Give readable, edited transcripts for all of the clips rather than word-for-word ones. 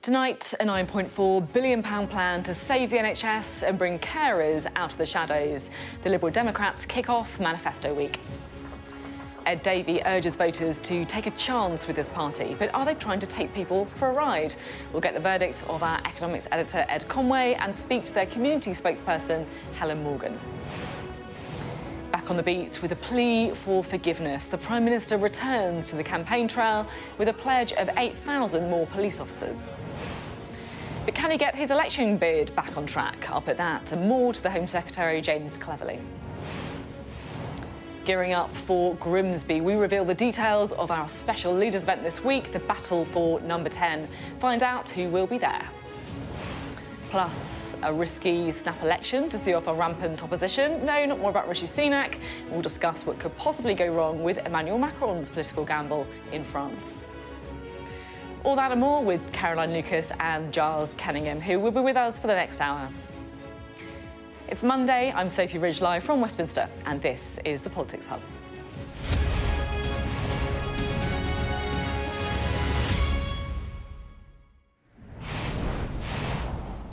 Tonight, a £9.4 billion plan to save the NHS and bring carers out of the shadows. The Liberal Democrats kick off Manifesto week. Ed Davey urges voters to take a chance with this party, but are they trying to take people for a ride? We'll get the verdict of our economics editor Ed Conway and speak to their community spokesperson Helen Morgan. Back on the beat with a plea for forgiveness, the Prime Minister returns to the campaign trail with a pledge of 8,000 more police officers. But can he get his election bid back on track? I'll put that and more to the Home Secretary, James Cleverly. Gearing up for Grimsby, we reveal the details of our special leaders event this week, the battle for number 10. Find out who will be there. Plus, a risky snap election to see off a rampant opposition. No, not more about Rishi Sunak. We'll discuss what could possibly go wrong with Emmanuel Macron's political gamble in France. All that and more with Caroline Lucas and Giles Kenningham, who will be with us for the next hour. It's Monday, I'm Sophy Ridge live from Westminster, and this is the Politics Hub.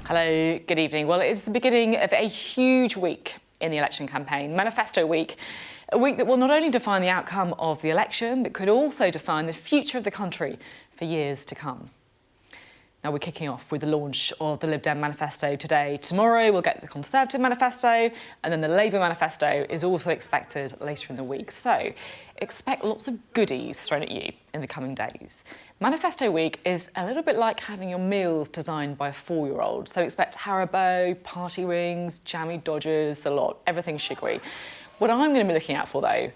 Hello, good evening. Well, it's the beginning of a huge week in the election campaign, Manifesto week. A week that will not only define the outcome of the election, but could also define the future of the country for years to come. Now, we're kicking off with the launch of the Lib Dem Manifesto today. Tomorrow, we'll get the Conservative Manifesto, and then the Labour Manifesto is also expected later in the week. So, expect lots of goodies thrown at you in the coming days. Manifesto week is a little bit like having your meals designed by a 4-year-old. So expect Haribo, party rings, jammy Dodgers, the lot, everything sugary. What I'm going to be looking out for, though,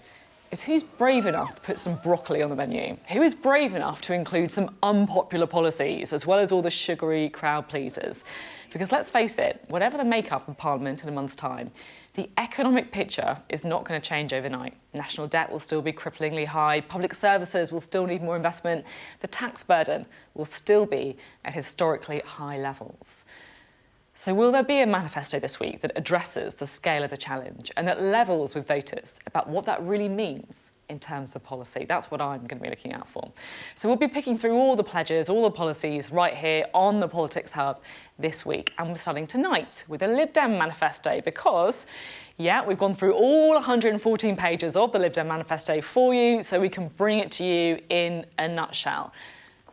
is who's brave enough to put some broccoli on the menu? Who is brave enough to include some unpopular policies, as well as all the sugary crowd pleasers? Because let's face it, whatever the makeup of Parliament in a month's time, the economic picture is not going to change overnight. National debt will still be cripplingly high, public services will still need more investment, the tax burden will still be at historically high levels. So will there be a manifesto this week that addresses the scale of the challenge and that levels with voters about what that really means in terms of policy? That's what I'm going to be looking out for. So we'll be picking through all the pledges, all the policies right here on the Politics Hub this week. And we're starting tonight with the Lib Dem Manifesto because, yeah, we've gone through all 114 pages of the Lib Dem Manifesto for you so we can bring it to you in a nutshell.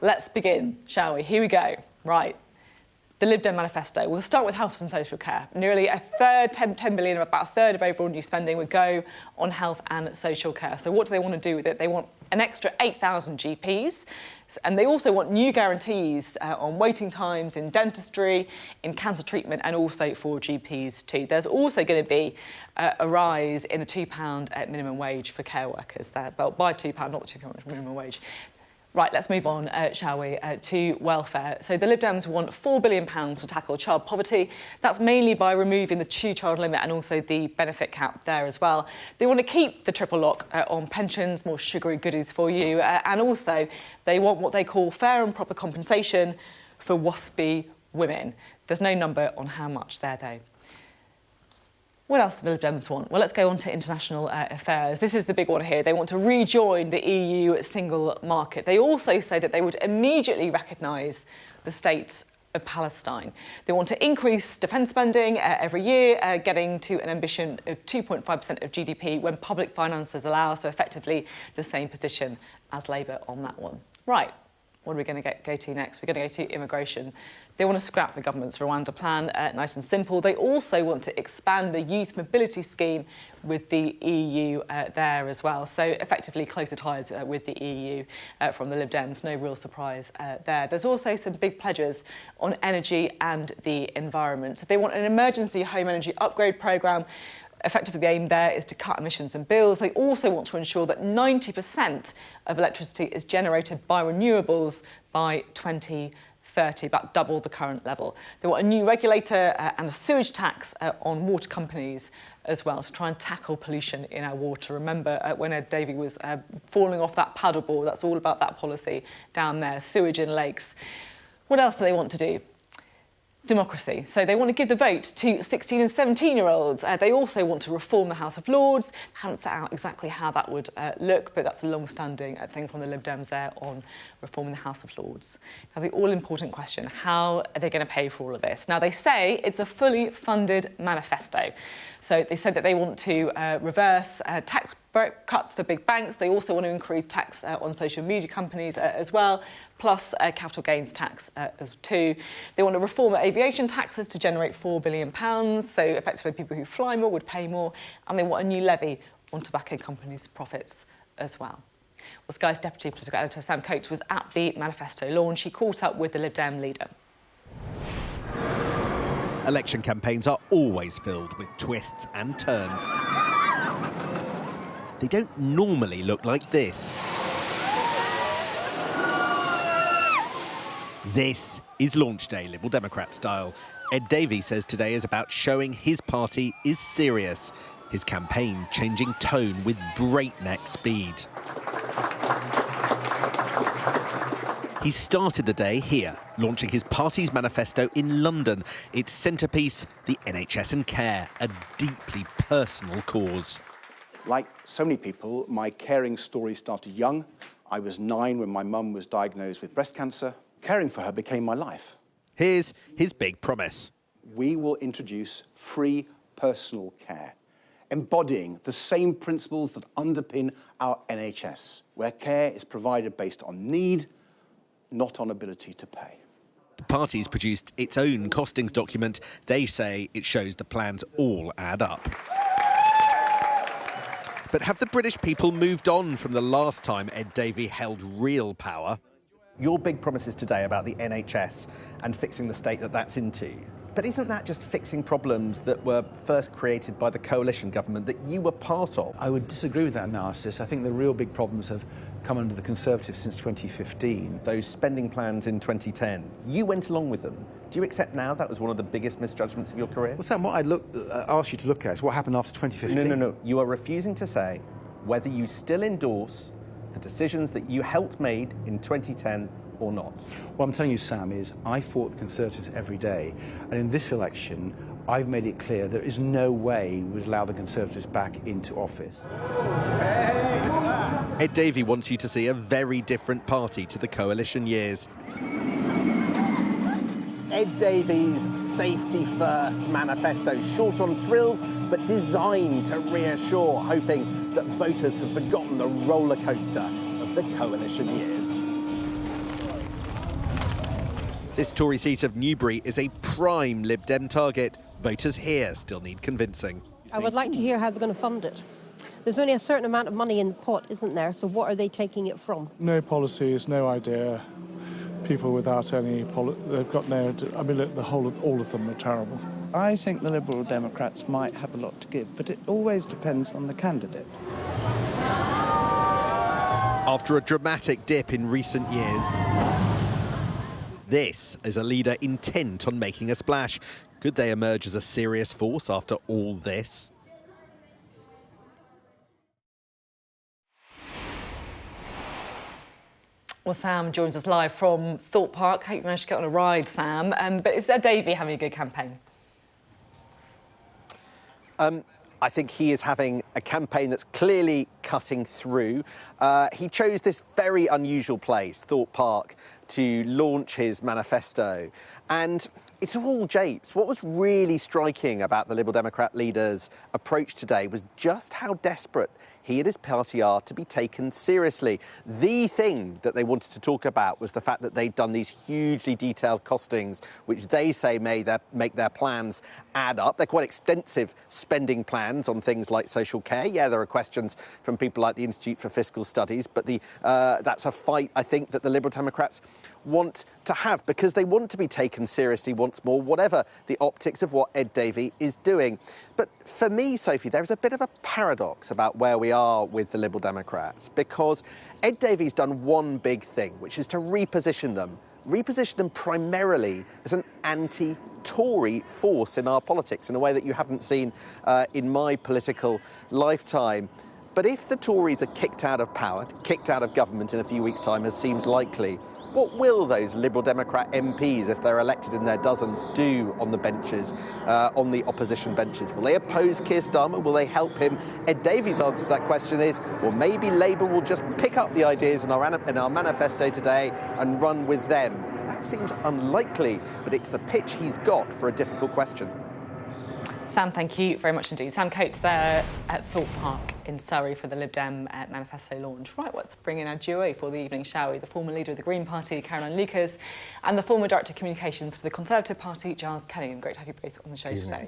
Let's begin, shall we? Here we go. Right. The Lib Dem Manifesto. We'll start with health and social care. Nearly a third, 10 billion, about a third of overall new spending would go on health and social care. So what do they want to do with it? They want an extra 8,000 GPs, and they also want new guarantees on waiting times in dentistry, in cancer treatment, and also for GPs too. There's also going to be a rise in the £2 minimum wage for care workers there, but by £2, not the £2 minimum wage. Right, let's move on, shall we, to welfare. So the Lib Dems want £4 billion to tackle child poverty. That's mainly by removing the two-child limit and also the benefit cap there as well. They want to keep the triple lock on pensions, more sugary goodies for you, and also they want what they call fair and proper compensation for WASPy women. There's no number on how much there, though. What else do the Lib Dems want? Well, let's go on to international affairs. This is the big one here. They want to rejoin the EU single market. They also say that they would immediately recognise the state of Palestine. They want to increase defence spending every year, getting to an ambition of 2.5% of GDP when public finances allow, so effectively the same position as Labour on that one. Right. What are we going to go to next? We're going to go to immigration. They want to scrap the government's Rwanda plan, nice and simple. They also want to expand the youth mobility scheme with the EU there as well. So effectively closer ties with the EU from the Lib Dems. No real surprise there. There's also some big pledges on energy and the environment. So they want an emergency home energy upgrade programme. Effectively, the aim there is to cut emissions and bills. They also want to ensure that 90% of electricity is generated by renewables by 2030, about double the current level. They want a new regulator and a sewage tax on water companies as well to try and tackle pollution in our water. Remember when Ed Davey was falling off that paddleboard, that's all about that policy down there, sewage in lakes. What else do they want to do? democracy. So they want to give the vote to 16 and 17-year-olds. They also want to reform the House of Lords. They haven't set out exactly how that would look, but that's a long-standing thing from the Lib Dems there on reforming the House of Lords. Now, the all-important question, how are they going to pay for all of this? Now, they say it's a fully funded manifesto. So they said that they want to reverse tax cuts for big banks. They also want to increase tax on social media companies as well, plus capital gains tax as too. They want to reform aviation taxes to generate £4 billion, so effectively people who fly more would pay more, and they want a new levy on tobacco companies' profits as well. Well, Sky's Deputy Political Editor Sam Coates was at the manifesto launch. He caught up with the Lib Dem leader. Election campaigns are always filled with twists and turns. They don't normally look like this. This is launch day, Liberal Democrat style. Ed Davey says today is about showing his party is serious. His campaign changing tone with breakneck speed. He started the day here, launching his party's manifesto in London. Its centrepiece, the NHS and care, a deeply personal cause. Like so many people, my caring story started young. I was 9 when my mum was diagnosed with breast cancer. Caring for her became my life. Here's his big promise. We will introduce free personal care, embodying the same principles that underpin our NHS, where care is provided based on need, not on ability to pay. The party's produced its own costings document. They say it shows the plans all add up. But have the British people moved on from the last time Ed Davey held real power? Your big promises today about the NHS and fixing the state that that's into. But isn't that just fixing problems that were first created by the coalition government that you were part of? I would disagree with that analysis. I think the real big problems have come under the Conservatives since 2015. Those spending plans in 2010, you went along with them. Do you accept now that was one of the biggest misjudgments of your career? Well, Sam, what I'd ask you to look at is what happened after 2015. No. You are refusing to say whether you still endorse the decisions that you helped made in 2010 or not. What I'm telling you, Sam, is I fought the Conservatives every day, and in this election, I've made it clear there is no way we would allow the Conservatives back into office. Ed Davey wants you to see a very different party to the coalition years. Ed Davey's Safety First manifesto, short on thrills, but designed to reassure, hoping that voters have forgotten the roller coaster of the coalition years. This Tory seat of Newbury is a prime Lib Dem target. Voters here still need convincing. I would like to hear how they're going to fund it. There's only a certain amount of money in the pot, isn't there? So what are they taking it from? No policies, no idea. People without any they've got no. I mean, all of them are terrible. I think the Liberal Democrats might have a lot to give, but it always depends on the candidate. After a dramatic dip in recent years, this is a leader intent on making a splash. Could they emerge as a serious force after all this? Well, Sam joins us live from Thorpe Park. Hope you managed to get on a ride, Sam. But is Davey having a good campaign? I think he is having a campaign that's clearly cutting through. He chose this very unusual place, Thorpe Park, to launch his manifesto. And it's all japes. What was really striking about the Liberal Democrat leader's approach today was just how desperate he and his party are to be taken seriously. The thing that they wanted to talk about was the fact that they'd done these hugely detailed costings, which they say make their plans add up. They're quite extensive spending plans on things like social care. Yeah, there are questions from people like the Institute for Fiscal Studies, but that's a fight, I think, that the Liberal Democrats want to have because they want to be taken seriously once more, whatever the optics of what Ed Davey is doing. But for me, Sophie, there is a bit of a paradox about where we are with the Liberal Democrats, because Ed Davey's done one big thing, which is to reposition them primarily as an anti-Tory force in our politics in a way that you haven't seen in my political lifetime. But if the Tories are kicked out of power, kicked out of government in a few weeks' time, as seems likely, What will those Liberal Democrat MPs, if they're elected in their dozens, do on the benches, on the opposition benches? Will they oppose Keir Starmer? Will they help him? Ed Davey's answer to that question is, well, maybe Labour will just pick up the ideas in our manifesto today and run with them. That seems unlikely, but it's the pitch he's got for a difficult question. Sam, thank you very much indeed. Sam Coates there at Thorpe Park in Surrey for the Lib Dem manifesto launch. Right, let's bring in our duo for the evening, shall we? The former leader of the Green Party, Caroline Lucas, and the former Director of Communications for the Conservative Party, Giles Kenningham. Great to have you both on the show today.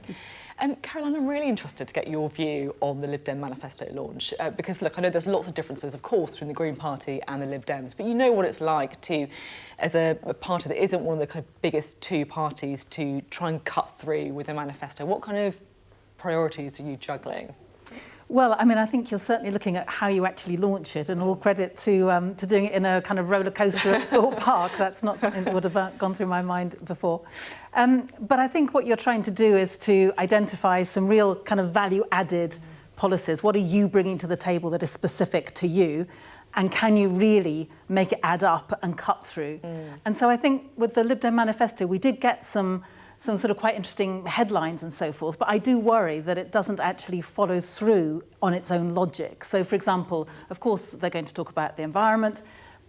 Caroline, I'm really interested to get your view on the Lib Dem manifesto launch because, look, I know there's lots of differences, of course, between the Green Party and the Lib Dems, but you know what it's like to, as a party that isn't one of the kind of biggest two parties, to try and cut through with a manifesto. What kind of priorities are you juggling? Well, I mean, I think you're certainly looking at how you actually launch it, and all credit to doing it in a kind of roller coaster at Thorpe Park. That's not something that would have gone through my mind before. But I think what you're trying to do is to identify some real kind of value-added policies. What are you bringing to the table that is specific to you? And can you really make it add up and cut through? And so I think with the Lib Dem manifesto, we did get some sort of quite interesting headlines and so forth, but I do worry that it doesn't actually follow through on its own logic. So, for example, of course, they're going to talk about the environment,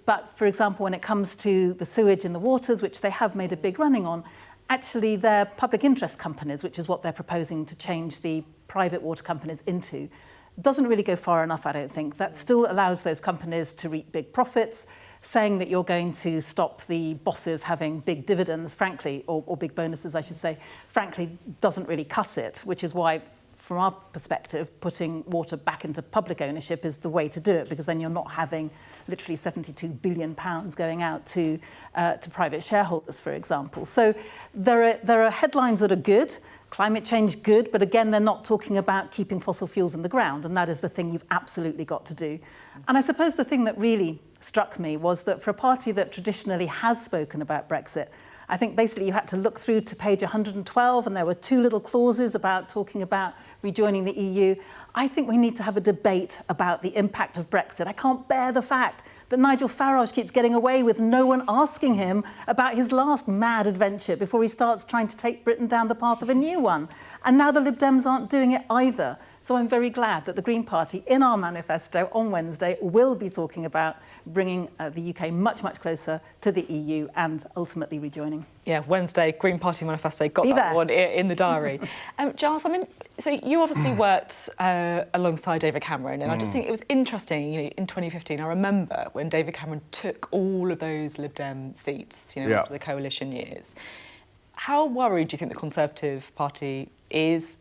but, for example, when it comes to the sewage in the waters, which they have made a big running on, actually they're public interest companies, which is what they're proposing to change the private water companies into. Doesn't really go far enough, I don't think. That still allows those companies to reap big profits. Saying that you're going to stop the bosses having big dividends, frankly, or big bonuses, I should say, frankly, doesn't really cut it, which is why, from our perspective, putting water back into public ownership is the way to do it, because then you're not having literally £72 billion going out to private shareholders, for example. So there are headlines that are good. Climate change, good, but again, they're not talking about keeping fossil fuels in the ground, and that is the thing you've absolutely got to do. And I suppose the thing that really struck me was that for a party that traditionally has spoken about Brexit, I think basically you had to look through to page 112, and there were two little clauses about talking about rejoining the EU. I think we need to have a debate about the impact of Brexit. I can't bear the fact that Nigel Farage keeps getting away with no one asking him about his last mad adventure before he starts trying to take Britain down the path of a new one. And now the Lib Dems aren't doing it either. So I'm very glad that the Green Party, in our manifesto on Wednesday, will be talking about bringing the UK much, much closer to the EU and ultimately rejoining. Yeah, Wednesday, Green Party manifesto, got that one in the diary. Giles, I mean, so you obviously worked alongside David Cameron, and I just think it was interesting, you know, in 2015, I remember when David Cameron took all of those Lib Dem seats, you know, after the coalition years. How worried do you think the Conservative Party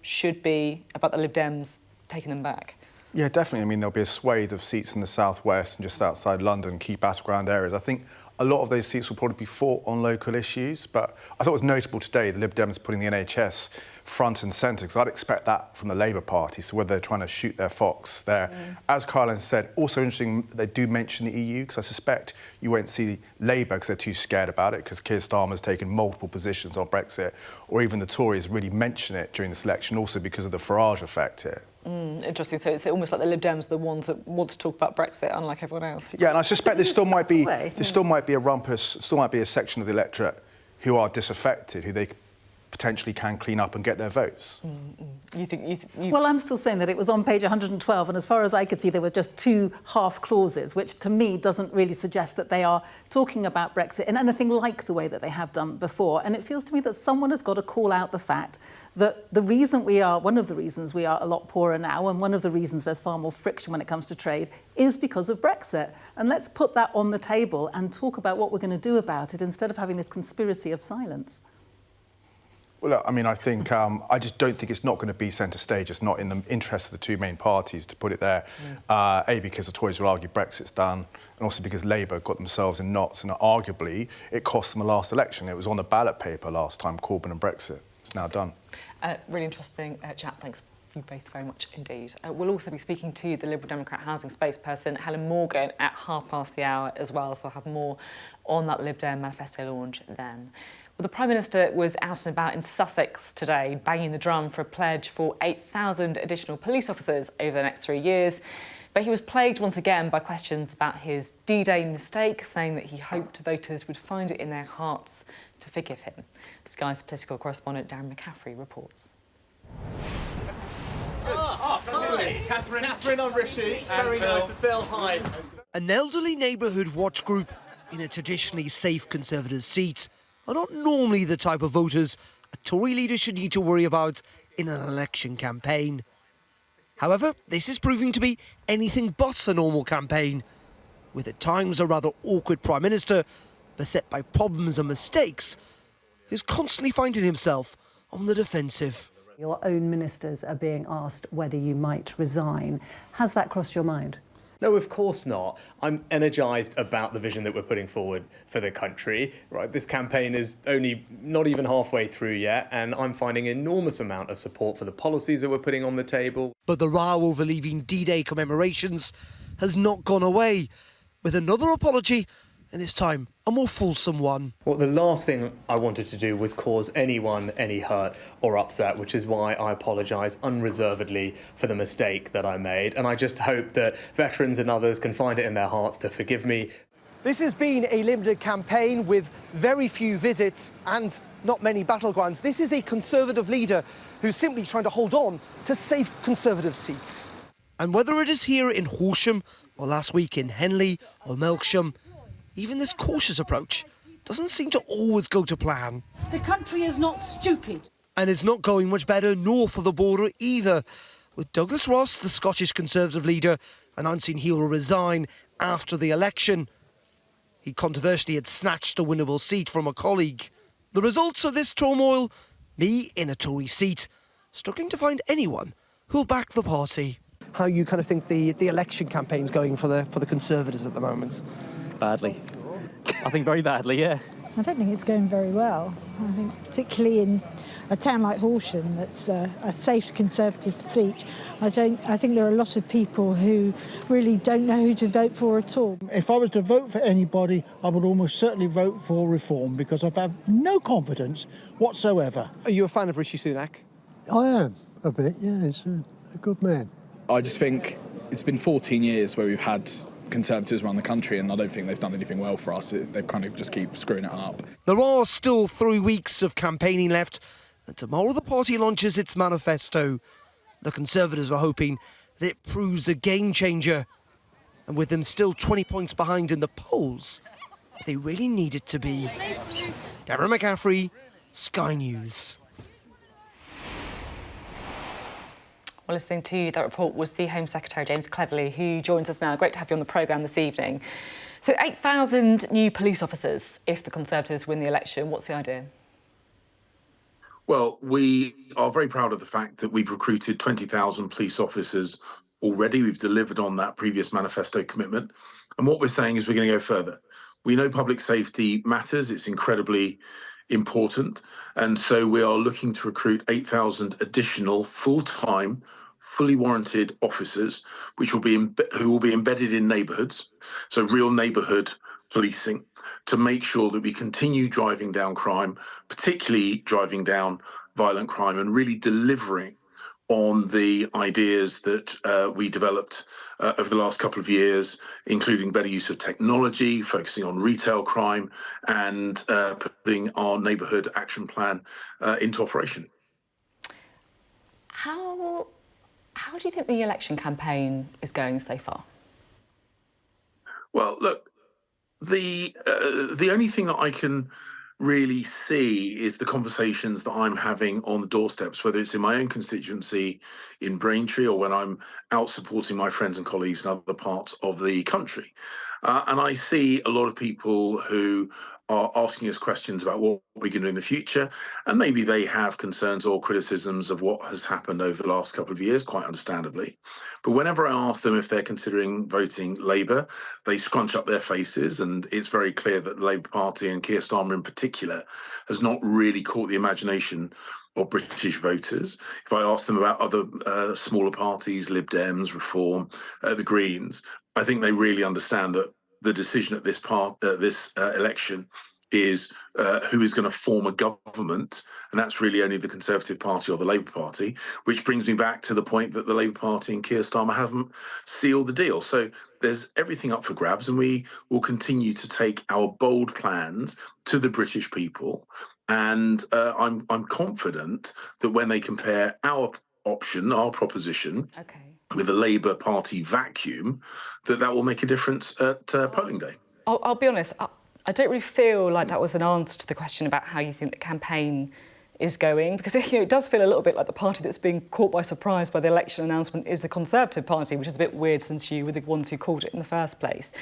should be about the Lib Dems taking them back? Yeah, definitely. I mean, there'll be a swathe of seats in the southwest and just outside London, key battleground areas. I think a lot of those seats will probably be fought on local issues, but I thought it was notable today the Lib Dems putting the NHS front and centre, because I'd expect that from the Labour Party, so whether they're trying to shoot their fox there. As Caroline said, also interesting, they do mention the EU, because I suspect you won't see Labour because they're too scared about it, because Keir Starmer's taken multiple positions on Brexit, or even the Tories really mention it during this election, also because of the Farage effect here. Interesting. So it's almost like the Lib Dems are the ones that want to talk about Brexit, unlike everyone else. Yeah, and I suspect there still might be a rumpus, still might be a section of the electorate who are disaffected, who they potentially can clean up and get their votes. Well, I'm still saying that it was on page 112, and as far as I could see, there were just two half clauses, which to me doesn't really suggest that they are talking about Brexit in anything like the way that they have done before. And it feels to me that someone has got to call out the fact that one of the reasons we are a lot poorer now, and one of the reasons there's far more friction when it comes to trade, is because of Brexit. And let's put that on the table and talk about what we're going to do about it, instead of having this conspiracy of silence. Well, look, I mean, I think I just don't think it's not going to be centre stage. It's not in the interest of the two main parties to put it there. A, because the Tories will argue Brexit's done, and also because Labour got themselves in knots, and arguably it cost them a last election. It was on the ballot paper last time, Corbyn and Brexit. It's now done. Really interesting chat. Thanks you both very much indeed. We'll also be speaking to the Liberal Democrat housing spokesperson Helen Morgan at hour as well, so I'll have more on that Lib Dem manifesto launch then. Well, the Prime Minister was out and about in Sussex today, banging the drum for a pledge for 8,000 additional police officers over the next 3 years. But he was plagued once again by questions about his D-Day mistake, saying that he hoped voters would find it in their hearts to forgive him. Sky's political correspondent Darren McCaffrey reports. Catherine on Rishi. Very nice. Phil, hi. An elderly neighbourhood watch group in a traditionally safe Conservative seat are not normally the type of voters a Tory leader should need to worry about in an election campaign. However, this is proving to be anything but a normal campaign, with at times a rather awkward Prime Minister beset by problems and mistakes, who's constantly finding himself on the defensive. Your own ministers are being asked whether you might resign. Has that crossed your mind? No, of course not. I'm energised about the vision that we're putting forward for the country. Right, this campaign is only not even halfway through yet, and I'm finding an enormous amount of support for the policies that we're putting on the table. But the row over leaving D-Day commemorations has not gone away, with another apology, and this time a more fulsome one. Well, the last thing I wanted to do was cause anyone any hurt or upset, which is why I apologise unreservedly for the mistake that I made. And I just hope that veterans and others can find it in their hearts to forgive me. This has been a limited campaign with very few visits and not many battlegrounds. This is a Conservative leader who's simply trying to hold on to safe Conservative seats. And whether it is here in Horsham or last week in Henley or Melksham, even this cautious approach doesn't seem to always go to plan. The country is not stupid. And it's not going much better north of the border either, with Douglas Ross, the Scottish Conservative leader, announcing he will resign after the election. He controversially had snatched a winnable seat from a colleague. The results of this turmoil? Me in a Tory seat, struggling to find anyone who'll back the party. How you kind of think the election campaign's going for the Conservatives at the moment? Badly. I think very badly, yeah. I don't think it's going very well. I think particularly in a town like Horsham that's a safe Conservative seat, I think there are a lot of people who really don't know who to vote for at all. If I was to vote for anybody, I would almost certainly vote for Reform because I've had no confidence whatsoever. Are you a fan of Rishi Sunak? I am, a bit, yeah, he's a good man. I just think it's been 14 years where we've had Conservatives around the country, and I don't think they've done anything well for us. They've kind of just keep screwing it up. There are still 3 weeks of campaigning left, and tomorrow the party launches its manifesto. The Conservatives are hoping that it proves a game changer, and with them still 20 points behind in the polls, they really need it to be. Darren McCaffrey, Sky News. Well, listening to that report was the Home Secretary, James Cleverly, who joins us now. Great to have you on the programme this evening. So 8,000 new police officers if the Conservatives win the election. What's the idea? Well, we are very proud of the fact that we've recruited 20,000 police officers already. We've delivered on that previous manifesto commitment. And what we're saying is we're going to go further. We know public safety matters. It's incredibly important. And so we are looking to recruit 8,000 additional full-time, fully warranted officers, who will be embedded in neighbourhoods, so real neighbourhood policing, to make sure that we continue driving down crime, particularly driving down violent crime, and really delivering on the ideas that we developed over the last couple of years, including better use of technology, focusing on retail crime, and putting our neighbourhood action plan into operation. How do you think the election campaign is going so far? Well, look, the only thing that I can really see is the conversations that I'm having on the doorsteps, whether it's in my own constituency in Braintree or when I'm out supporting my friends and colleagues in other parts of the country. And I see a lot of people who are asking us questions about what we can do in the future, and maybe they have concerns or criticisms of what has happened over the last couple of years, quite understandably. But whenever I ask them if they're considering voting Labour, they scrunch up their faces, and it's very clear that the Labour Party, and Keir Starmer in particular, has not really caught the imagination of British voters. If I ask them about other smaller parties, Lib Dems, Reform, the Greens, I think they really understand that the decision at this election is who is going to form a government, and that's really only the Conservative Party or the Labour Party, which brings me back to the point that the Labour Party and Keir Starmer haven't sealed the deal. So there's everything up for grabs, and we will continue to take our bold plans to the British people. And I'm confident that when they compare our option, our proposition, with the Labour Party vacuum, that will make a difference at polling day. I'll be honest, I don't really feel like that was an answer to the question about how you think the campaign is going, because it does feel a little bit like the party that's being caught by surprise by the election announcement is the Conservative Party, which is a bit weird since you were the ones who called it in the first place.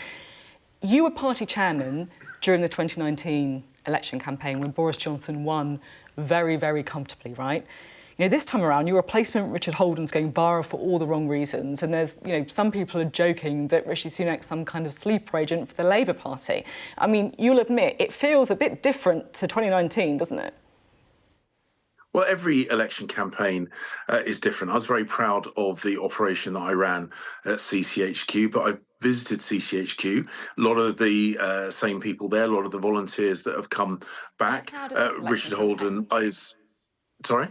You were party chairman during the 2019 election campaign when Boris Johnson won very, very comfortably, right? This time around, your replacement, Richard Holden's going viral for all the wrong reasons. And there's, some people are joking that Rishi Sunak's some kind of sleeper agent for the Labour Party. I mean, you'll admit, it feels a bit different to 2019, doesn't it? Well, every election campaign is different. I was very proud of the operation that I ran at CCHQ, but I visited CCHQ. A lot of the same people there, a lot of the volunteers that have come back. Richard Holden is... Sorry?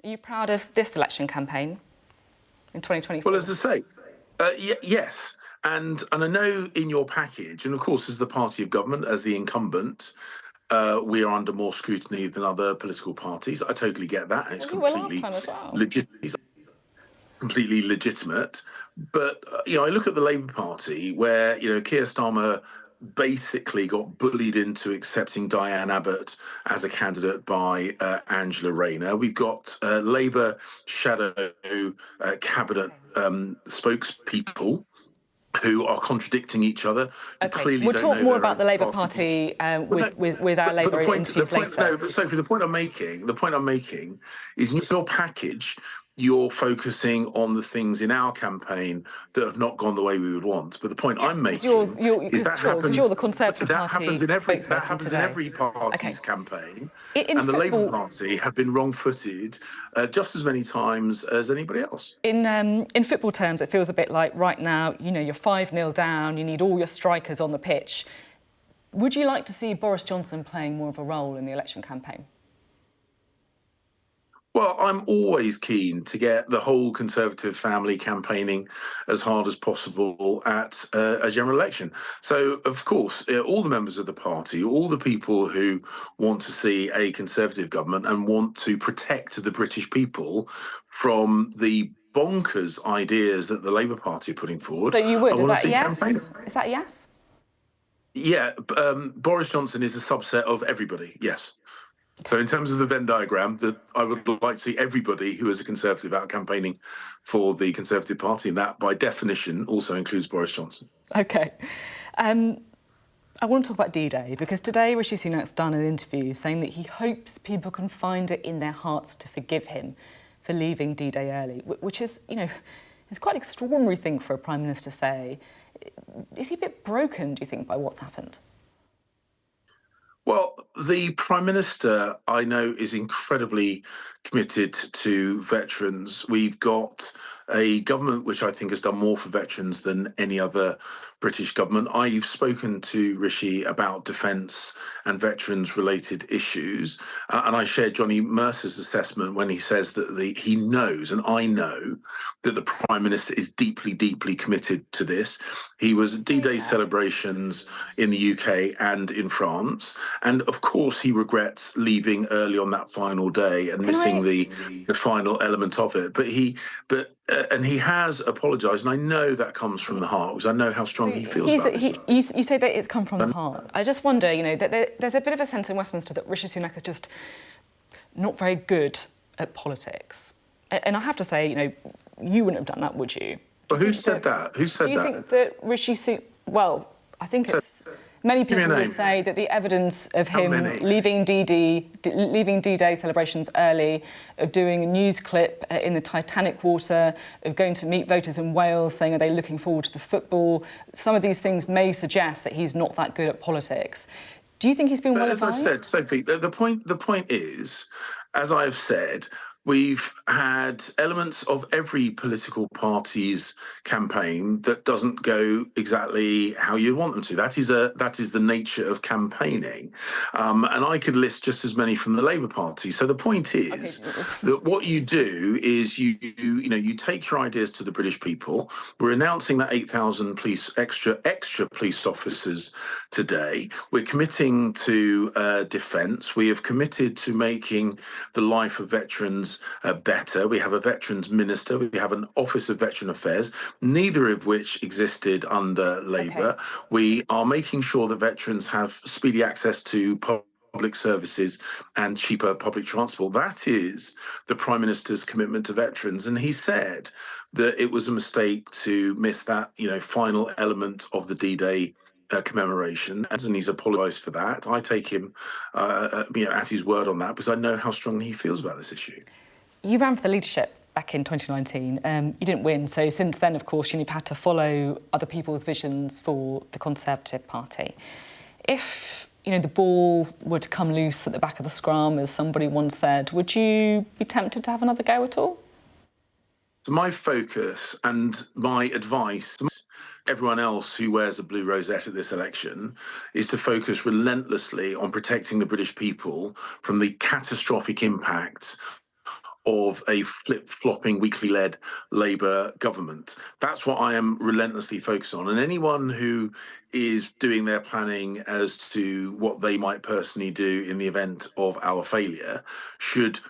Are you proud of this election campaign in 2024? Well, as I say, yes. And I know in your package, and of course as the party of government, as the incumbent, we are under more scrutiny than other political parties. I totally get that. And it's completely legitimate. But, I look at the Labour Party where, Keir Starmer basically got bullied into accepting Diane Abbott as a candidate by Angela Rayner. We've got Labour shadow cabinet spokespeople who are contradicting each other. We'll talk more about the Labour Party with our Labour interviews later. No, but Sophie, the point I'm making is in your package, you're focusing on the things in our campaign that have not gone the way we would want. But the point I'm making is that happens. You're the Conservative Party. That happens in every party's campaign, and the Labour Party have been wrong-footed just as many times as anybody else. In football terms, it feels a bit like right now, you're 5-0 down. You need all your strikers on the pitch. Would you like to see Boris Johnson playing more of a role in the election campaign? Well, I'm always keen to get the whole Conservative family campaigning as hard as possible at a general election. So, of course, all the members of the party, all the people who want to see a Conservative government and want to protect the British people from the bonkers ideas that the Labour Party are putting forward. So you would? Is that a yes? Is that a yes? Yeah, Boris Johnson is a subset of everybody, yes. So in terms of the Venn diagram, that I would like to see everybody who is a Conservative out campaigning for the Conservative Party, and that, by definition, also includes Boris Johnson. OK. I want to talk about D-Day, because today Rishi Sunak's done an interview saying that he hopes people can find it in their hearts to forgive him for leaving D-Day early, which is, it's quite an extraordinary thing for a Prime Minister to say. Is he a bit broken, do you think, by what's happened? Well, the Prime Minister, I know, is incredibly committed to veterans. We've got a government which I think has done more for veterans than any other British government. I've spoken to Rishi about defence and veterans-related issues, and I share Johnny Mercer's assessment when he says that he knows, and I know, that the Prime Minister is deeply, deeply committed to this. He was at D-Day celebrations in the UK and in France, and of course he regrets leaving early on that final day and missing the final element of it. But he has apologised, and I know that comes from the heart, because I know how strongly he feels about this. You say that it's come from the heart. I just wonder, that there's a bit of a sense in Westminster that Rishi Sunak is just not very good at politics. And I have to say, you wouldn't have done that, would you? But who said that? Who said that? Do you think that Rishi Sunak... Well, I think it's... Many people will say that the evidence of him leaving D-Day celebrations early, of doing a news clip in the Titanic water, of going to meet voters in Wales saying, are they looking forward to the football? Some of these things may suggest that he's not that good at politics. Do you think he's been well advised? As I said, Sophie, the point is, as I have said, We've had elements of every political party's campaign that doesn't go exactly how you want them to. That is the nature of campaigning, and I could list just as many from the Labour Party. So the point is that what you do is you take your ideas to the British people. We're announcing that 8,000 extra police officers today. We're committing to defence. We have committed to making the life of veterans better. We have a veterans minister. We have an Office of Veteran Affairs, neither of which existed under Labour. We are making sure that veterans have speedy access to public services and cheaper public transport. That is the Prime Minister's commitment to veterans. And he said that it was a mistake to miss that, final element of the D-Day commemoration, and he's apologised for that. I take him at his word on that because I know how strongly he feels about this issue. You ran for the leadership back in 2019. You didn't win, so since then, of course, you've had to follow other people's visions for the Conservative Party. If the ball were to come loose at the back of the scrum, as somebody once said, would you be tempted to have another go at all? So my focus and my advice to everyone else who wears a blue rosette at this election is to focus relentlessly on protecting the British people from the catastrophic impacts of a flip-flopping, weakly-led Labour government. That's what I am relentlessly focused on. And anyone who is doing their planning as to what they might personally do in the event of our failure should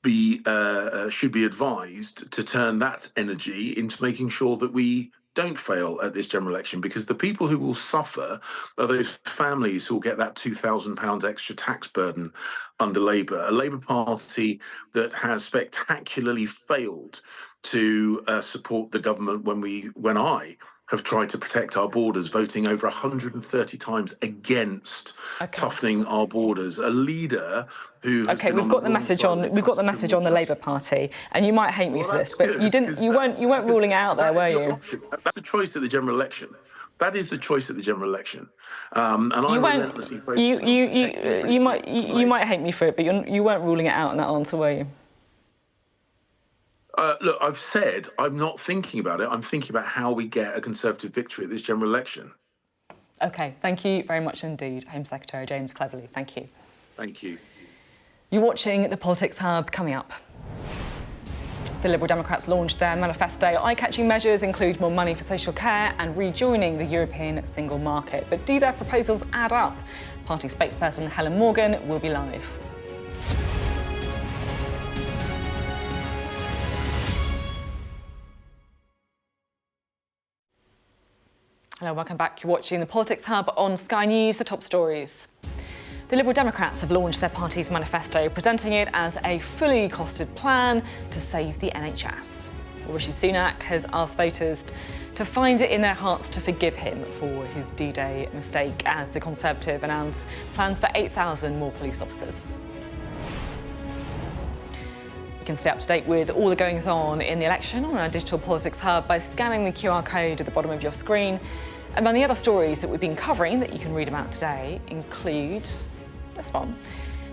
be advised to turn that energy into making sure that we don't fail at this general election, because the people who will suffer are those families who will get that £2,000 extra tax burden under Labour, a Labour Party that has spectacularly failed to support the government when I have tried to protect our borders, voting over 130 times against toughening our borders. A leader who has been we've got the message on the Labour Party, and you might hate me for this, but you weren't ruling it out there, were you? That's the choice at the general election. That is the choice at the general election, and I'm relentlessly focused. You might hate me for it, but you weren't ruling it out in that answer, were you? Look, I've said I'm not thinking about it. I'm thinking about how we get a Conservative victory at this general election. OK, thank you very much indeed, Home Secretary James Cleverly. Thank you. Thank you. You're watching the Politics Hub. Coming up, the Liberal Democrats launched their manifesto. Eye-catching measures include more money for social care and rejoining the European single market. But do their proposals add up? Party spokesperson Helen Morgan will be live. Hello, welcome back. You're watching the Politics Hub on Sky News. The top stories. The Liberal Democrats have launched their party's manifesto, presenting it as a fully costed plan to save the NHS. Rishi Sunak has asked voters to find it in their hearts to forgive him for his D-Day mistake, as the Conservative announced plans for 8,000 more police officers. You can stay up to date with all the goings-on in the election on our digital Politics Hub by scanning the QR code at the bottom of your screen. Among the other stories that we've been covering that you can read about today include this one.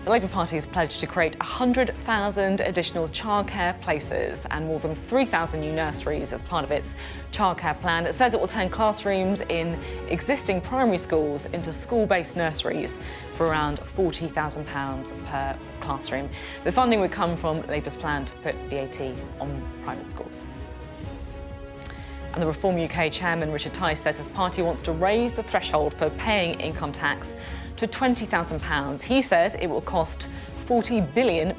The Labour Party has pledged to create 100,000 additional childcare places and more than 3,000 new nurseries as part of its childcare plan. It says it will turn classrooms in existing primary schools into school-based nurseries for around £40,000 per classroom. The funding would come from Labour's plan to put VAT on private schools. And the Reform UK chairman, Richard Tice, says his party wants to raise the threshold for paying income tax to £20,000. He says it will cost £40 billion.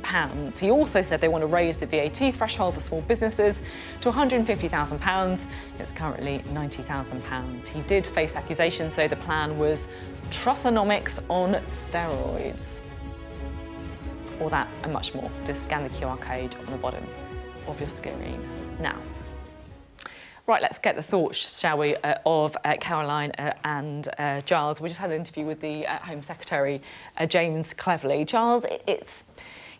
He also said they want to raise the VAT threshold for small businesses to £150,000. It's currently £90,000. He did face accusations, so the plan was Trussonomics on steroids. All that and much more. Just scan the QR code on the bottom of your screen now. Right, let's get the thoughts, shall we, of Caroline and Giles. We just had an interview with the Home Secretary, James Cleverly. Giles,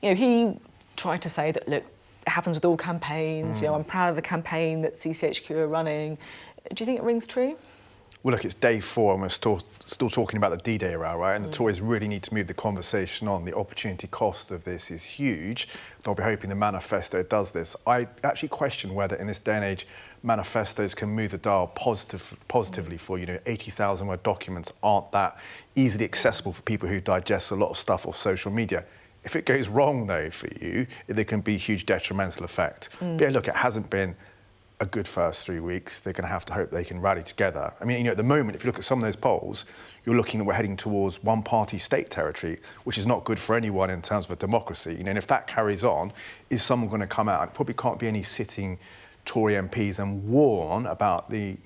he tried to say that, look, it happens with all campaigns. I'm proud of the campaign that CCHQ are running. Do you think it rings true? Well, look, it's day 4 and we're still talking about the D-Day row, right? And the Tories really need to move the conversation on. The opportunity cost of this is huge. They'll be hoping the manifesto does this. I actually question whether in this day and age manifestos can move the dial positively for, 80,000 word documents aren't that easily accessible for people who digest a lot of stuff off social media. If it goes wrong, though, for you, there can be a huge detrimental effect. But yeah, look, it hasn't been a good first 3 weeks. They're going to have to hope they can rally together. I mean, at the moment, if you look at some of those polls, you're looking at we're heading towards one-party state territory, which is not good for anyone in terms of a democracy. And if that carries on, is someone going to come out? It probably can't be any sitting Tory MPs and warn about the,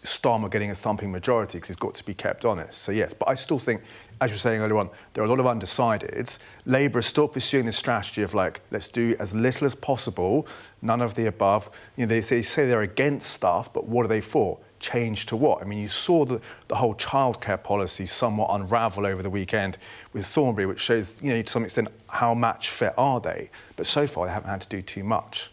Starmer getting a thumping majority, because he's got to be kept honest. So yes, but I still think, as you were saying earlier on, there are a lot of undecideds. Labour is still pursuing this strategy of let's do as little as possible, none of the above. They say they're against stuff, but what are they for? Change to what? I mean, you saw the whole childcare policy somewhat unravel over the weekend with Thornbury, which shows, to some extent, how match fit are they? But so far, they haven't had to do too much.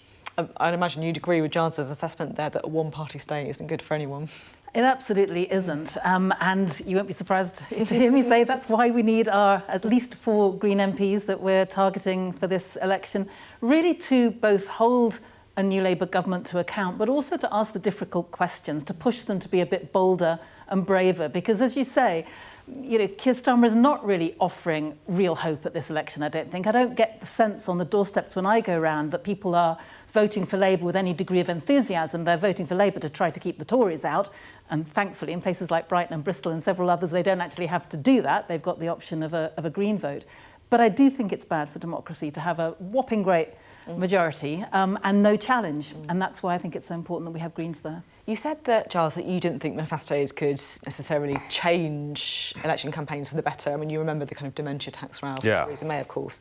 I'd imagine you'd agree with Giles' assessment there that a one-party state isn't good for anyone. It absolutely isn't. And you won't be surprised to hear me say that's why we need our at least 4 Green MPs that we're targeting for this election, really to both hold a new Labour government to account, but also to ask the difficult questions, to push them to be a bit bolder and braver. Because as you say, Keir Starmer is not really offering real hope at this election, I don't think. I don't get the sense on the doorsteps when I go round that people are voting for Labour with any degree of enthusiasm. They're voting for Labour to try to keep the Tories out. And thankfully, in places like Brighton and Bristol and several others, they don't actually have to do that. They've got the option of a Green vote. But I do think it's bad for democracy to have a whopping great majority and no challenge. And that's why I think it's so important that we have Greens there. You said that, Giles, that you didn't think manifestos could necessarily change election campaigns for the better. I mean, you remember the kind of dementia tax row for Theresa May, of course.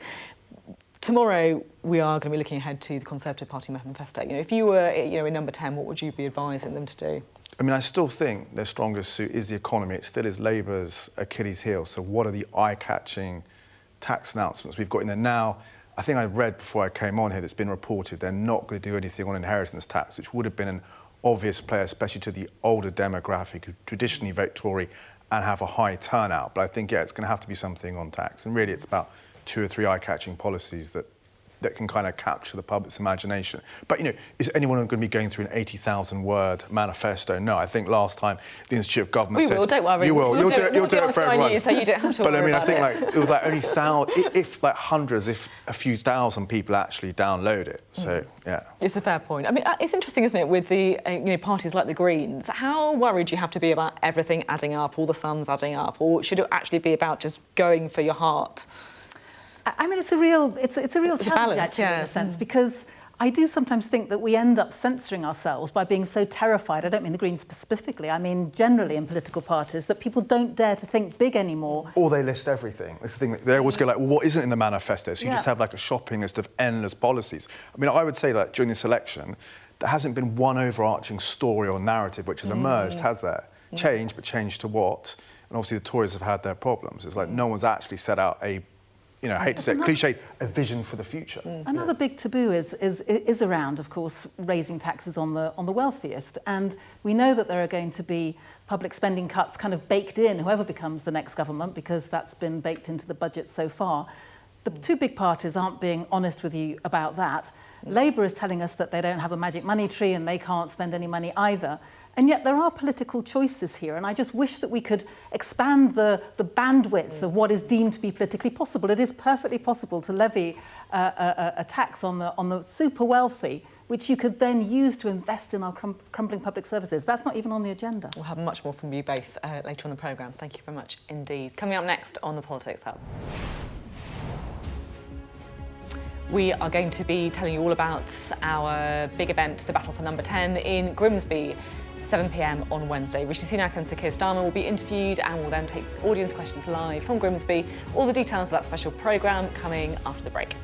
Tomorrow, we are going to be looking ahead to the Conservative Party manifesto. If you were, in number 10, what would you be advising them to do? I mean, I still think their strongest suit is the economy. It still is Labour's Achilles heel. So what are the eye-catching tax announcements we've got in there now? I think I read before I came on here that's been reported they're not going to do anything on inheritance tax, which would have been an obvious play, especially to the older demographic who traditionally vote Tory and have a high turnout. But I think, it's going to have to be something on tax. And really, it's about 2 or 3 eye-catching policies that can kind of capture the public's imagination. But, is anyone going to be going through an 80,000-word manifesto? No, I think last time the Institute of Government said... We will, don't worry. You will. You'll do it for everyone. So you don't have to worry about it. It was only hundreds, if a few thousand people actually download it. So, yeah. It's a fair point. I mean, it's interesting, isn't it, with the parties like the Greens. How worried do you have to be about everything adding up, all the sums adding up, or should it actually be about just going for your heart? I mean, it's a real challenge, actually, in a sense, because I do sometimes think that we end up censoring ourselves by being so terrified. I don't mean the Greens specifically, I mean generally in political parties, that people don't dare to think big anymore. Or they list everything. This thing, they always go well, what isn't in the manifesto? So you just have a shopping list of endless policies. I mean, I would say that during this election, there hasn't been one overarching story or narrative which has emerged, has there? Change, but change to what? And obviously the Tories have had their problems. It's no one's actually set out a I hate to say it, cliche, a vision for the future. Another big taboo is around, of course, raising taxes on the wealthiest. And we know that there are going to be public spending cuts kind of baked in, whoever becomes the next government, because that's been baked into the budget so far. The 2 big parties aren't being honest with you about that. Labour is telling us that they don't have a magic money tree and they can't spend any money either. And yet there are political choices here, and I just wish that we could expand the bandwidth of what is deemed to be politically possible. It is perfectly possible to levy a tax on the super wealthy, which you could then use to invest in our crumbling public services. That's not even on the agenda. We'll have much more from you both later on the programme. Thank you very much indeed. Coming up next on the Politics Hub. We are going to be telling you all about our big event, the Battle for Number 10 in Grimsby, 7 p.m. on Wednesday. Rishi Sunak and Sir Keir Starmer will be interviewed and will then take audience questions live from Grimsby. All the details of that special programme coming after the break.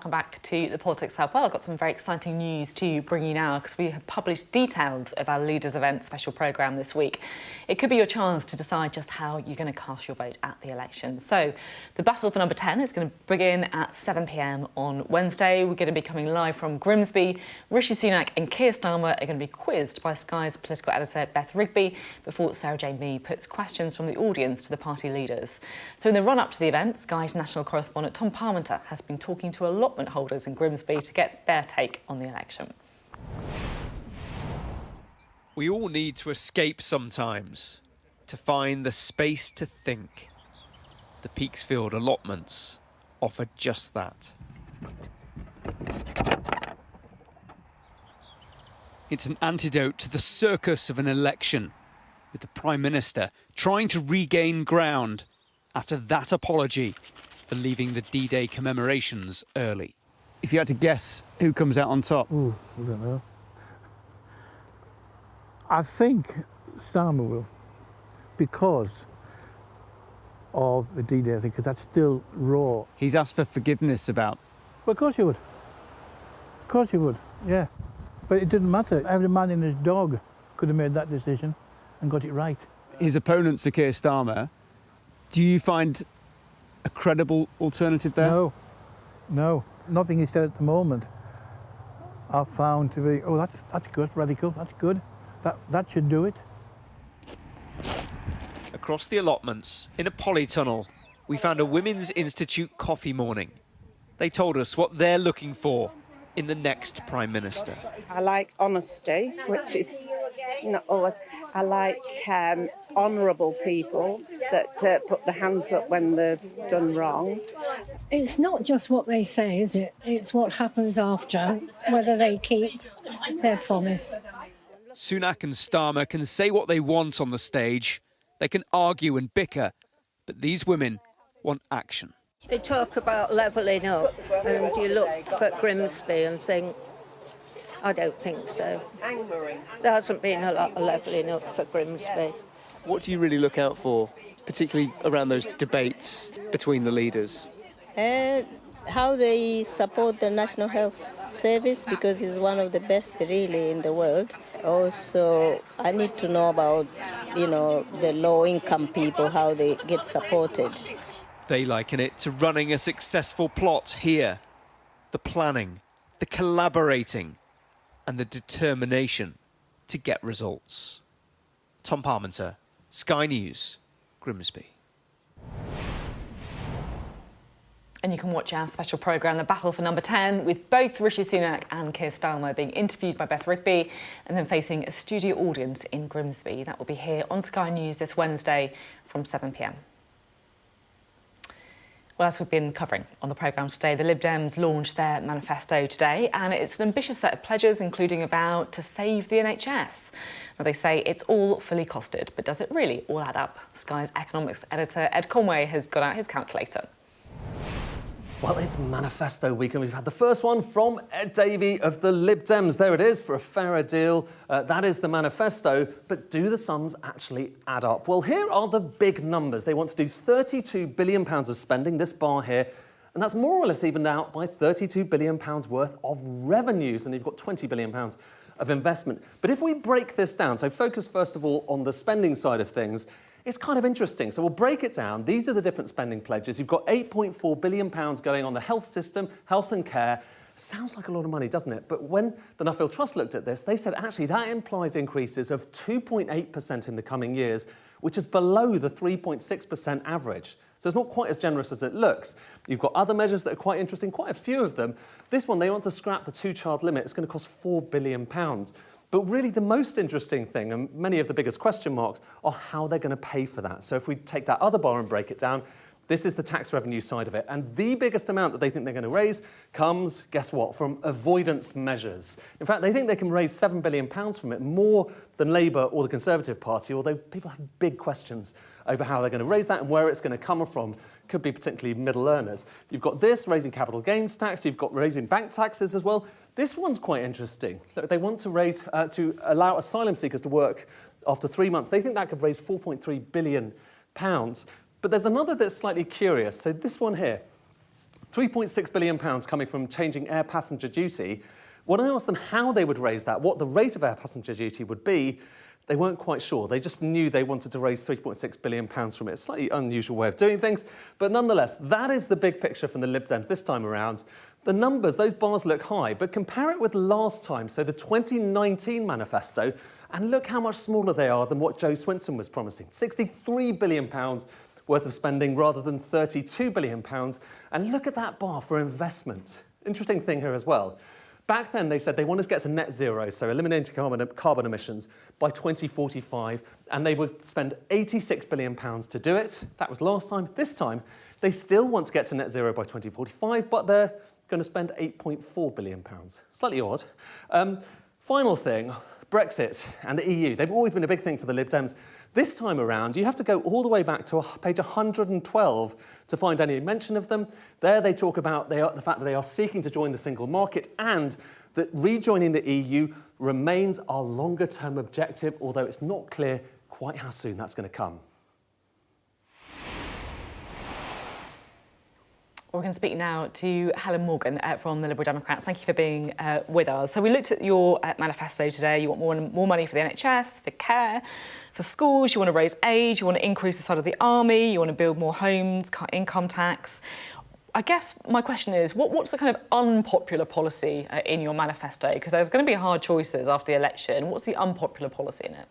welcome back to the Politics Hub. Well, I've got some very exciting news to bring you now because we have published details of our Leaders Event special programme this week. It could be your chance to decide just how you're going to cast your vote at the election. So the battle for number 10 is going to begin at 7 p.m. on Wednesday. We're going to be coming live from Grimsby. Rishi Sunak and Keir Starmer are going to be quizzed by Sky's political editor Beth Rigby before Sarah Jane Mee puts questions from the audience to the party leaders. So in the run-up to the event, Sky's national correspondent Tom Parmenter has been talking to allotment holders in Grimsby to get their take on the election. We all need to escape sometimes, to find the space to think. The Peaksfield allotments offer just that. It's an antidote to the circus of an election, with the Prime Minister trying to regain ground after that apology for leaving the D-Day commemorations early. If you had to guess who comes out on top? Ooh, I don't know. I think Starmer will, because of the D-Day, I think, because that's still raw. He's asked for forgiveness about... Well, of course you would. Of course you would, yeah. But it didn't matter. Every man and his dog could have made that decision and got it right. His opponent, Sir Keir Starmer, do you find a credible alternative there? No. Nothing he said at the moment I've found to be, oh, that's good, radical, that's good. That should do it. Across the allotments, in a polytunnel, we found a Women's Institute coffee morning. They told us what they're looking for in the next Prime Minister. I like honesty, which is not always. I like honourable people that put their hands up when they've done wrong. It's not just what they say, is it? It's what happens after, whether they keep their promise. Sunak and Starmer can say what they want on the stage. They can argue and bicker, but these women want action. They talk about levelling up, and you look at Grimsby and think, I don't think so. There hasn't been a lot of levelling up for Grimsby. What do you really look out for, particularly around those debates between the leaders? How they support the National Health Service, because it's one of the best really in the world. Also, I need to know about, the low-income people, how they get supported. They liken it to running a successful plot here. The planning, the collaborating, and the determination to get results. Tom Parmenter, Sky News, Grimsby. And you can watch our special programme, The Battle for Number 10, with both Rishi Sunak and Keir Starmer being interviewed by Beth Rigby and then facing a studio audience in Grimsby. That will be here on Sky News this Wednesday from 7 p.m. Well, as we've been covering on the programme today, the Lib Dems launched their manifesto today, and it's an ambitious set of pledges, including a vow to save the NHS. Now, they say it's all fully costed, but does it really all add up? Sky's economics editor Ed Conway has got out his calculator. Well, it's Manifesto week, and we've had the first one from Ed Davey of the Lib Dems. There it is, for a fairer deal. That is the manifesto, but do the sums actually add up? Well, here are the big numbers. They want to do £32 billion of spending, this bar here, and that's more or less evened out by £32 billion worth of revenues, and you've got £20 billion of investment. But if we break this down, so focus first of all on the spending side of things, it's kind of interesting. So we'll break it down. These are the different spending pledges. You've got £8.4 billion going on the health system, health and care. Sounds like a lot of money, doesn't it? But when the Nuffield Trust looked at this, they said actually that implies increases of 2.8% in the coming years, which is below the 3.6% average. So it's not quite as generous as it looks. You've got other measures that are quite interesting, quite a few of them. This one, they want to scrap the two-child limit. It's going to cost £4 billion. But really the most interesting thing, and many of the biggest question marks, are how they're going to pay for that. So if we take that other bar and break it down, this is the tax revenue side of it. And the biggest amount that they think they're going to raise comes, guess what, from avoidance measures. In fact, they think they can raise £7 billion from it, more than Labour or the Conservative Party, although people have big questions over how they're going to raise that and where it's going to come from. Could be particularly middle earners. You've got this, raising capital gains tax. You've got raising bank taxes as well. This one's quite interesting. Look, they want to raise, to allow asylum seekers to work after 3 months. They think that could raise £4.3 billion. But there's another that's slightly curious. So this one here, £3.6 billion coming from changing air passenger duty. When I asked them how they would raise that, what the rate of air passenger duty would be, they weren't quite sure. They just knew they wanted to raise £3.6 billion from it. A slightly unusual way of doing things, but nonetheless, that is the big picture from the Lib Dems this time around. The numbers, those bars look high, but compare it with last time, so the 2019 manifesto, and look how much smaller they are than what Joe Swinson was promising. £63 billion worth of spending rather than £32 billion. And look at that bar for investment. Interesting thing here as well. Back then, they said they wanted to get to net zero, so eliminating carbon emissions by 2045, and they would spend £86 billion to do it. That was last time. This time, they still want to get to net zero by 2045, but they're going to spend £8.4 billion. Slightly odd. Final thing, Brexit and the EU. They've always been a big thing for the Lib Dems. This time around, you have to go all the way back to page 112 to find any mention of them. There they talk about the fact that they are seeking to join the single market and that rejoining the EU remains our longer-term objective, although it's not clear quite how soon that's going to come. We're going to speak now to Helen Morgan from the Liberal Democrats. Thank you for being with us. So we looked at your manifesto today. You want more money for the NHS, for care, for schools. You want to raise aid. You want to increase the size of the army. You want to build more homes, cut income tax. I guess my question is, what's the kind of unpopular policy in your manifesto? Because there's going to be hard choices after the election. What's the unpopular policy in it?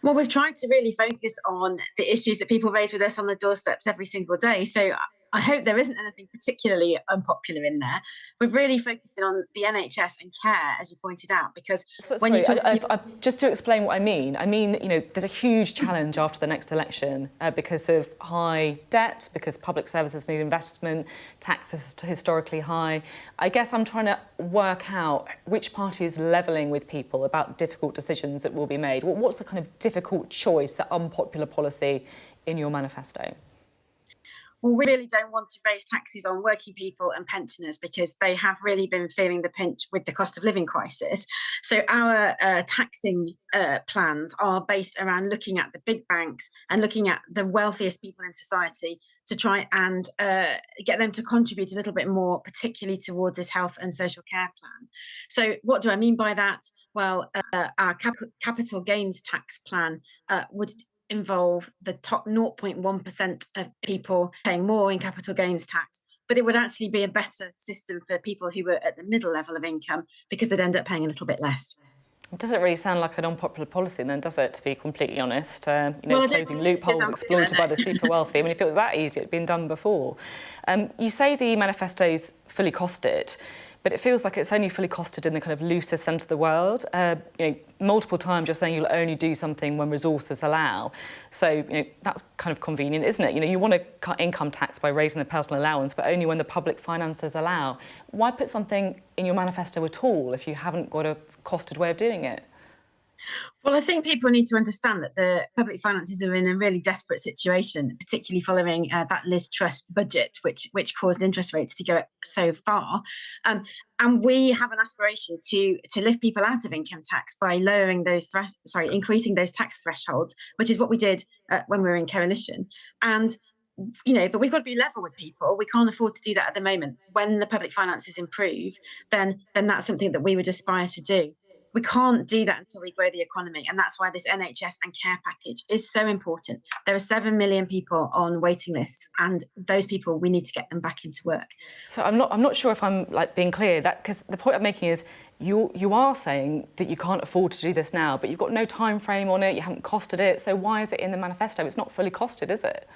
Well, we've tried to really focus on the issues that people raise with us on the doorsteps every single day. So I hope there isn't anything particularly unpopular in there. We've really focused in on the NHS and care, as you pointed out, because just to explain what I mean, you know, there's a huge challenge after the next election because of high debt, because public services need investment, taxes are historically high. I guess I'm trying to work out which party is levelling with people about difficult decisions that will be made. What's the kind of difficult choice, the unpopular policy in your manifesto? Well, we really don't want to raise taxes on working people and pensioners because they have really been feeling the pinch with the cost of living crisis. So our taxing plans are based around looking at the big banks and looking at the wealthiest people in society to try and get them to contribute a little bit more, particularly towards this health and social care plan. So what do I mean by that? Well, our capital gains tax plan would involve the top 0.1% of people paying more in capital gains tax, but it would actually be a better system for people who were at the middle level of income because they'd end up paying a little bit less. It doesn't really sound like an unpopular policy then, does it, to be completely honest? Closing loopholes exploited by the super wealthy. I mean, if it was that easy, it'd been done before. You say the manifesto's fully costed, but it feels like it's only fully costed in the kind of loosest sense of the world. Multiple times you're saying you'll only do something when resources allow. So, that's kind of convenient, isn't it? You want to cut income tax by raising the personal allowance, but only when the public finances allow. Why put something in your manifesto at all if you haven't got a costed way of doing it? Well, I think people need to understand that the public finances are in a really desperate situation, particularly following that Liz Truss budget, which caused interest rates to go up so far. And we have an aspiration to lift people out of income tax by lowering those increasing those tax thresholds, which is what we did when we were in coalition. And but we've got to be level with people. We can't afford to do that at the moment. When the public finances improve, then that's something that we would aspire to do. We can't do that until we grow the economy, and that's why this NHS and care package is so important. There are 7 million people on waiting lists, and those people, we need to get them back into work. So I'm not sure if I'm being clear, that because the point I'm making is you are saying that you can't afford to do this now, but you've got no time frame on it, you haven't costed it. So why is it in the manifesto? It's not fully costed, is it?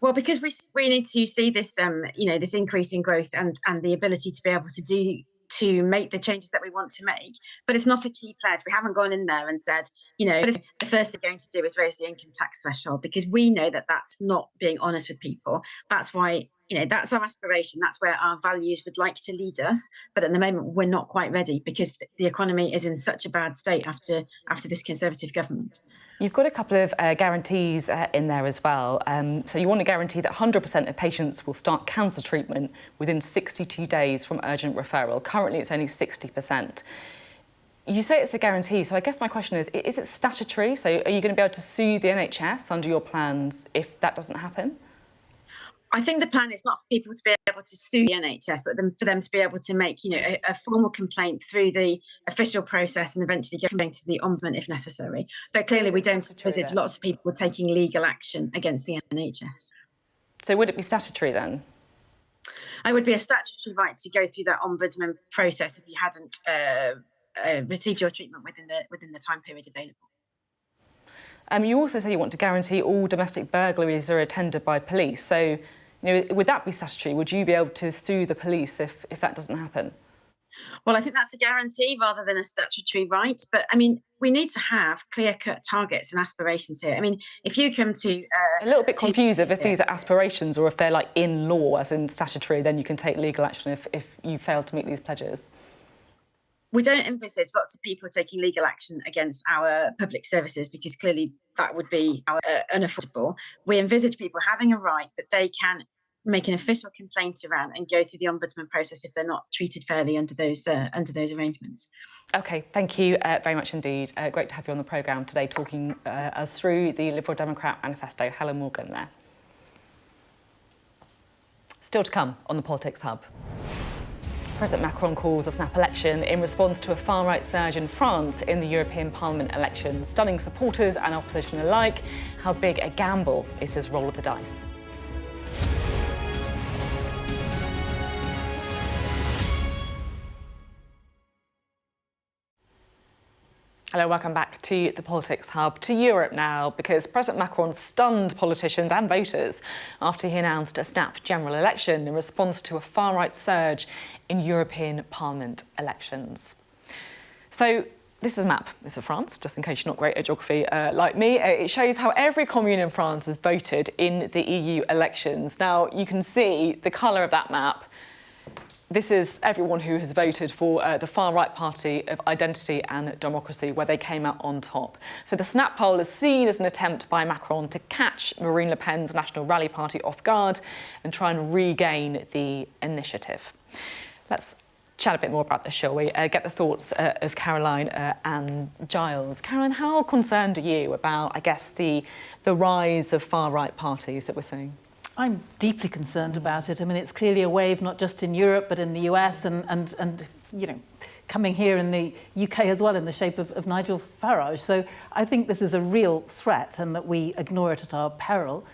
Well, because we need to see this this increase in growth and the ability to be able to make the changes that we want to make. But it's not a key pledge. We haven't gone in there and said, the first thing we're going to do is raise the income tax threshold, because we know that that's not being honest with people. That's why, that's our aspiration. That's where our values would like to lead us. But at the moment, we're not quite ready because the economy is in such a bad state after this Conservative government. You've got a couple of guarantees in there as well. So you want to guarantee that 100% of patients will start cancer treatment within 62 days from urgent referral. Currently, it's only 60%. You say it's a guarantee, so I guess my question is it statutory? So are you going to be able to sue the NHS under your plans if that doesn't happen? I think the plan is not for people to be able to sue the NHS, but for them to be able to make, a formal complaint through the official process and eventually going to the Ombudsman if necessary. But clearly we don't envisage lots of people taking legal action against the NHS. So would it be statutory then? It would be a statutory right to go through that Ombudsman process if you hadn't received your treatment within the time period available. You also say you want to guarantee all domestic burglaries are attended by police. So, would that be statutory? Would you be able to sue the police if that doesn't happen? Well, I think that's a guarantee rather than a statutory right. But, we need to have clear-cut targets and aspirations here. If you come to... a little bit confused if these are aspirations or if they're like in law, as in statutory, then you can take legal action if you fail to meet these pledges. We don't envisage lots of people taking legal action against our public services because clearly that would be unaffordable. We envisage people having a right that they can make an official complaint around and go through the Ombudsman process if they're not treated fairly under those arrangements. OK, thank you very much indeed. Great to have you on the programme today talking us through the Liberal Democrat Manifesto. Helen Morgan there. Still to come on the Politics Hub. President Macron calls a snap election in response to a far-right surge in France in the European Parliament elections, stunning supporters and opposition alike. How big a gamble is his roll of the dice? Hello, welcome back to the Politics Hub, to Europe now, because President Macron stunned politicians and voters after he announced a snap general election in response to a far-right surge in European Parliament elections. So this is a map. It's of France, just in case you're not great at geography like me. It shows how every commune in France has voted in the EU elections. Now, you can see the colour of that map. This is everyone who has voted for the far-right party of Identity and Democracy, where they came out on top. So the snap poll is seen as an attempt by Macron to catch Marine Le Pen's National Rally Party off guard and try and regain the initiative. Let's chat a bit more about this, shall we? Get the thoughts of Caroline and Giles. Caroline, how concerned are you about, I guess, the rise of far-right parties that we're seeing? I'm deeply concerned about it. It's clearly a wave not just in Europe but in the US and coming here in the UK as well in the shape of Nigel Farage. So I think this is a real threat and that we ignore it at our peril.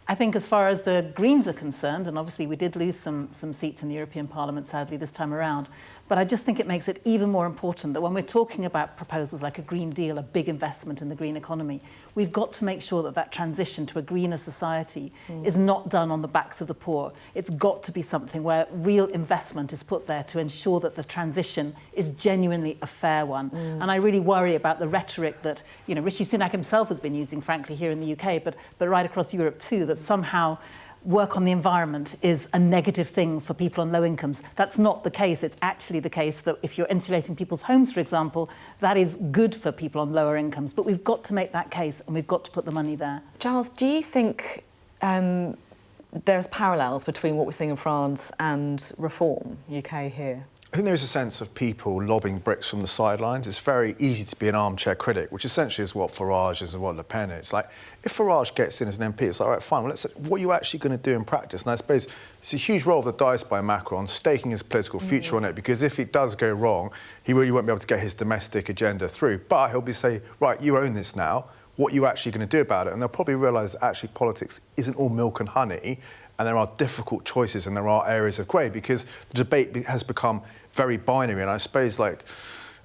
I think as far as the Greens are concerned, and obviously we did lose some seats in the European Parliament, sadly, this time around, but I just think it makes it even more important that when we're talking about proposals like a Green Deal, a big investment in the green economy, we've got to make sure that that transition to a greener society is not done on the backs of the poor. It's got to be something where real investment is put there to ensure that the transition is genuinely a fair one. And I really worry about the rhetoric that, Rishi Sunak himself has been using, frankly, here in the UK, but right across Europe too, that somehow work on the environment is a negative thing for people on low incomes. That's not the case. It's actually the case that if you're insulating people's homes, for example, that is good for people on lower incomes. But we've got to make that case and we've got to put the money there. Giles, do you think there's parallels between what we're seeing in France and Reform UK here? I think there is a sense of people lobbing bricks from the sidelines. It's very easy to be an armchair critic, which essentially is what Farage is and what Le Pen is. Like, if Farage gets in as an MP, it's like, all right, fine, well, what are you actually going to do in practice? And I suppose it's a huge roll of the dice by Macron, staking his political future on it, because if it does go wrong, he really won't be able to get his domestic agenda through. But he'll be say, right, you own this now. What are you actually going to do about it? And they'll probably realise that actually politics isn't all milk and honey, and there are difficult choices and there are areas of grey, because the debate has become very binary. And I suppose, like,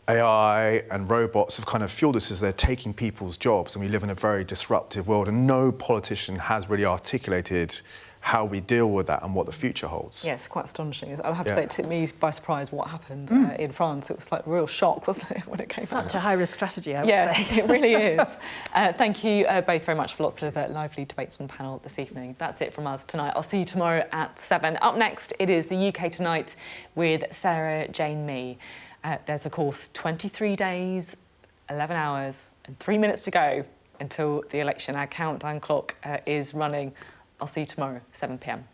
AI and robots have kind of fueled us as they're taking people's jobs, and we live in a very disruptive world, and no politician has really articulated how we deal with that and what the future holds. Yes, quite astonishing. I have to say, it took me by surprise what happened in France. It was like a real shock, wasn't it, when it came out? Such a high-risk strategy, I would say. Yeah, it really is. Thank you both very much for lots of lively debates on the panel this evening. That's it from us tonight. I'll see you tomorrow at 7. Up next, it is the UK Tonight with Sarah Jane Mee. There's, of course, 23 days, 11 hours and 3 minutes to go until the election. Our countdown clock is running. I'll see you tomorrow, 7 p.m.